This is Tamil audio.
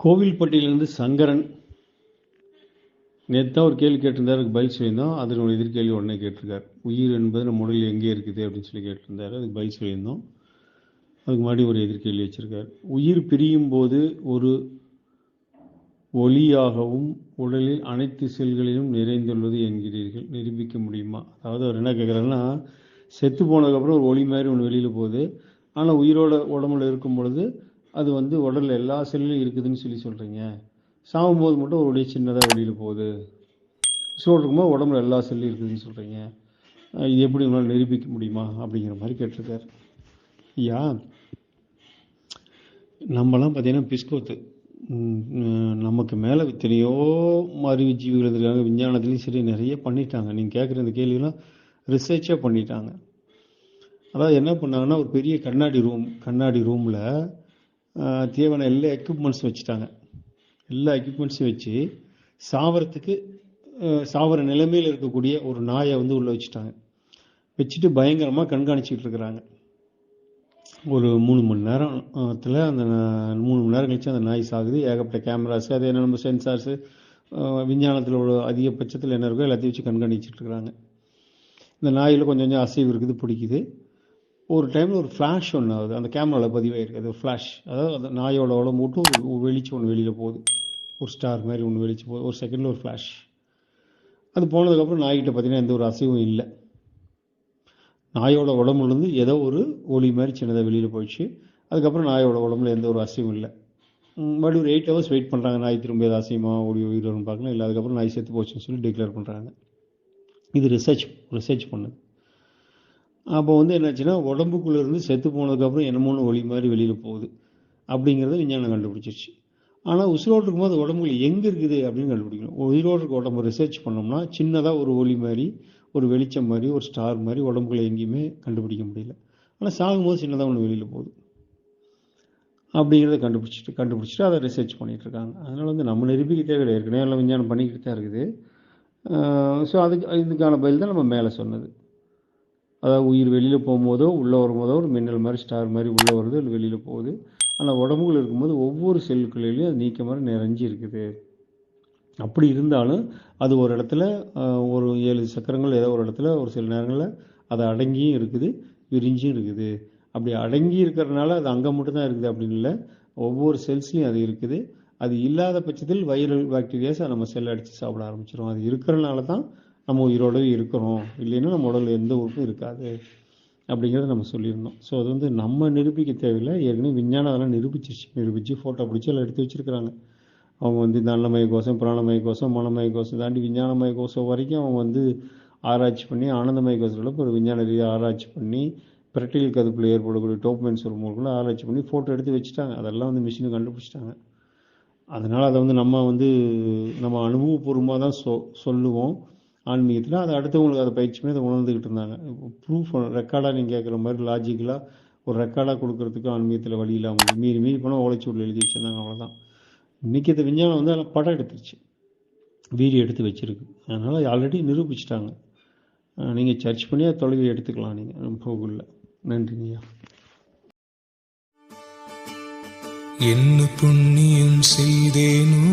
கோவில்பட்டியிலிருந்து சங்கரன் நேற்று தான் ஒரு கேள்வி கேட்டிருந்தார், அதுக்கு பதில் சொல்லியிருந்தோம். அதனோட எதிர்கேள்வி உடனே கேட்டிருக்கார். உயிர் என்பது நம்ம உடலில் எங்கே இருக்குது அப்படின்னு சொல்லி கேட்டிருந்தார், அதுக்கு பதில் சொல்லியிருந்தோம். அதுக்கு முன்னாடி ஒரு எதிர்கேள்வி வச்சுருக்கார். உயிர் பிரியும் போது ஒரு ஒளியாகவும் உடலில் அனைத்து செல்களிலும் நிறைந்துள்ளது என்கிறீர்கள், நிரூபிக்க முடியுமா? அதாவது அவர் என்ன கேட்குறாருன்னா, செத்து போனதுக்கப்புறம் ஒரு ஒளி மாதிரி ஒன்று வெளியில் போகுது, ஆனால் உயிரோட உடம்புல இருக்கும் பொழுது அது உடலில் எல்லா செல்லையும் இருக்குதுன்னு சொல்லி சொல்கிறீங்க. சாகும்போது மட்டும் ஒரு ஒளி சின்னதாக வெளியில் போகுது, உயிரோடு இருக்கும்போது உடம்புல எல்லா செல்லும் இருக்குதுன்னு சொல்கிறீங்க, இது எப்படி உங்களால் நிரூபிக்க முடியுமா அப்படிங்கிற மாதிரி கேட்டிருக்காரு. ஐயா, நம்மலாம் பார்த்தீங்கன்னா பிஸ்கோத்து, நமக்கு மேலே எத்தனையோ அறிவு ஜீவிகள் இருக்காங்க, விஞ்ஞானத்துலேயும் சரி நிறைய பண்ணிட்டாங்க. நீங்கள் கேட்குற இந்த கேள்வியெல்லாம் ரிசர்ச்சாக பண்ணிட்டாங்க. அதாவது என்ன பண்ணாங்கன்னா, ஒரு பெரிய கண்ணாடி ரூமில் தேவையான எல்லா எக்யூப்மெண்ட்ஸும் வச்சுட்டாங்க. எல்லா எக்யூப்மெண்ட்ஸும் வச்சு சாவர நிலைமையில் இருக்கக்கூடிய ஒரு நாயை உள்ளே வச்சுட்டு பயங்கரமாக கண்காணிச்சிக்கிட்டு இருக்கிறாங்க. ஒரு 3 மணி நேரத்தில் அந்த 3 மணி நேரம் கழிச்சு அந்த நாய் சாகுது. ஏகப்பட்ட கேமராஸு, அது என்ன நம்ம சென்சார்ஸு, விஞ்ஞானத்தில் உள்ள அதிகபட்சத்தில் என்ன இருக்கோ எல்லாத்தையும் வச்சு கண்காணிச்சிட்டு இருக்கிறாங்க. இந்த நாயில் கொஞ்சம் கொஞ்சம் அசைவு இருக்குது, பிடிக்குது. ஒரு டைமில் ஒரு ஃப்ளாஷ் ஒன்று ஆகுது, அந்த கேமராவில் பதிவாயிருக்கு. அது ஒரு ஃப்ளாஷ், அதாவது அந்த நாயோட உடம்பு மட்டும் ஒரு வெளிச்சம் ஒன்று வெளியில் போகுது, ஒரு ஸ்டார் மாதிரி ஒன்று வெளிச்சு போகுது. ஒரு செகண்டில் ஒரு ஃப்ளாஷ். அது போனதுக்கப்புறம் நாய்கிட்ட பார்த்தீங்கன்னா எந்த ஒரு அசைவும் இல்லை. நாயோட உடம்புலேருந்து ஏதோ ஒரு ஒளி மாதிரி சின்னதாக வெளியில் போயிடுச்சு. அதுக்கப்புறம் நாயோட உடம்புல எந்த ஒரு அசைவும் இல்லை. மறுபடியும் ஒரு 8 hours வெயிட் பண்ணுறாங்க, நாய் திரும்ப ஏதாவது அசையுமா உயிர் வரும்னு பார்க்கலாம். இல்லை, அதுக்கப்புறம் நாய் செத்து போச்சுன்னு சொல்லி டிக்ளேர் பண்ணுறாங்க. இது ரிசர்ச் பண்ணுது. அப்போ என்னாச்சுன்னா, உடம்புக்குள்ளேருந்து செத்து போனதுக்கப்புறம் என்னமோன்னு ஒளி மாதிரி வெளியில் போகுது அப்படிங்கிறத விஞ்ஞானம் கண்டுபிடிச்சிருச்சு. ஆனால் உயிரோடு இருக்கும்போது உடம்புல எங்கே இருக்குது அப்படின்னு கண்டுபிடிக்கணும். உயிரோடு இருக்க உடம்பு ரிசர்ச் பண்ணோம்னா சின்னதாக ஒரு ஒளி மாதிரி, ஒரு வெளிச்சம் மாதிரி, ஒரு ஸ்டார் மாதிரி உடம்புக்குள்ள எங்கேயுமே கண்டுபிடிக்க முடியல. ஆனால் சாகும்போது சின்னதாக ஒன்று வெளியில் போகுது அப்படிங்கிறத கண்டுபிடிச்சிட்டு அதை ரிசர்ச் பண்ணிகிட்டு இருக்காங்க. அதனால் நம்ம நிரூபிக்க தேவையில்லை, ஏற்கனவே எல்லாம் விஞ்ஞானம் பண்ணிக்கிட்டு தான் இருக்குது. ஸோ இதுக்கான பதில் தான் நம்ம மேலே சொன்னது. அதாவது உயிர் வெளியில் போகும்போதோ உள்ளே வரும்போதோ ஒரு மின்னல் மாதிரி ஸ்டார் மாதிரி உள்ளே வருது, அது வெளியில் போகுது. ஆனால் உடம்புகள் இருக்கும்போது ஒவ்வொரு செல்லுக்குள்ளேயும் அது நீக்க மாதிரி நிறைஞ்சி இருக்குது. அப்படி இருந்தாலும் அது ஒரு இடத்துல ஒரு 7 சக்கரங்கள் ஏதோ ஒரு இடத்துல ஒரு சில நேரங்களில் அது அடங்கியும் இருக்குது, விரிஞ்சும் இருக்குது. அப்படி அடங்கி இருக்கிறதுனால அது அங்கே மட்டும்தான் இருக்குது அப்படின்னு இல்லை, ஒவ்வொரு செல்ஸ்லையும் அது இருக்குது. அது இல்லாத பட்சத்தில் வைரல் பாக்டீரியாஸை நம்ம செல் அடித்து சாப்பிட ஆரம்பிச்சிடும். அது இருக்கிறதுனால தான் நம்ம உயிரோடவே இருக்கிறோம், இல்லைன்னா நம்ம உடலில் எந்த உறுப்பும் இருக்காது அப்படிங்கிறத நம்ம சொல்லியிருந்தோம். ஸோ அது நம்ம நிரூபிக்க தேவையில்லை, ஏற்கனவே விஞ்ஞானம் அதெல்லாம் நிரூபித்து ஃபோட்டோ பிடிச்சி எல்லாம் எடுத்து வச்சுருக்கிறாங்க. அவங்க இந்த அன்னமய கோஷம், பிராணமய கோஷம், மனமய கோஷம் தாண்டி விஞ்ஞானமய கோஷம் வரைக்கும் அவங்க ஆராய்ச்சி பண்ணி, ஆனந்தமய கோஷத்தில் ஒரு விஞ்ஞான ரீதியாக ஆராய்ச்சி பண்ணி, பிரட்டில் கதுப்பில் ஏற்படக்கூடிய டோப்மைன் சுரமூலங்களை ஆராய்ச்சி பண்ணி ஃபோட்டோ எடுத்து வச்சுட்டாங்க. அதெல்லாம் மிஷினை கண்டுபிடிச்சிட்டாங்க. அதனால் அதை நம்ம அனுபவபூர்வமாக தான் சொல்லுவோம் ஆன்மீகத்தில். அதை அடுத்தவங்களுக்கு அதை பயிற்சி பண்ணி அதை உணர்ந்துக்கிட்டு இருந்தாங்க. ப்ரூஃப் ரெக்கார்டாக நீங்கள் கேட்குற மாதிரி லாஜிக்கலாக ஒரு ரெக்கார்டாக கொடுக்கறதுக்கு ஆன்மீகத்தில் வழி இல்லாமல் மீறி போனால் ஓலைச்சூரில் எழுதி வச்சுருந்தாங்க, அவ்வளோதான். இன்றைக்கி இந்த விஞ்ஞானம் அதில் படம் எடுத்துருச்சு, வீடியோ எடுத்து வச்சுருக்கு. அதனால் ஆல்ரெடி நிரூபிச்சிட்டாங்க. நீங்கள் சர்ச் பண்ணி அதை தொலைவி எடுத்துக்கலாம் நீங்கள் கூகுளில். நன்றிங்கய்யா. என்ன புண்ணியம் செய்தேனோ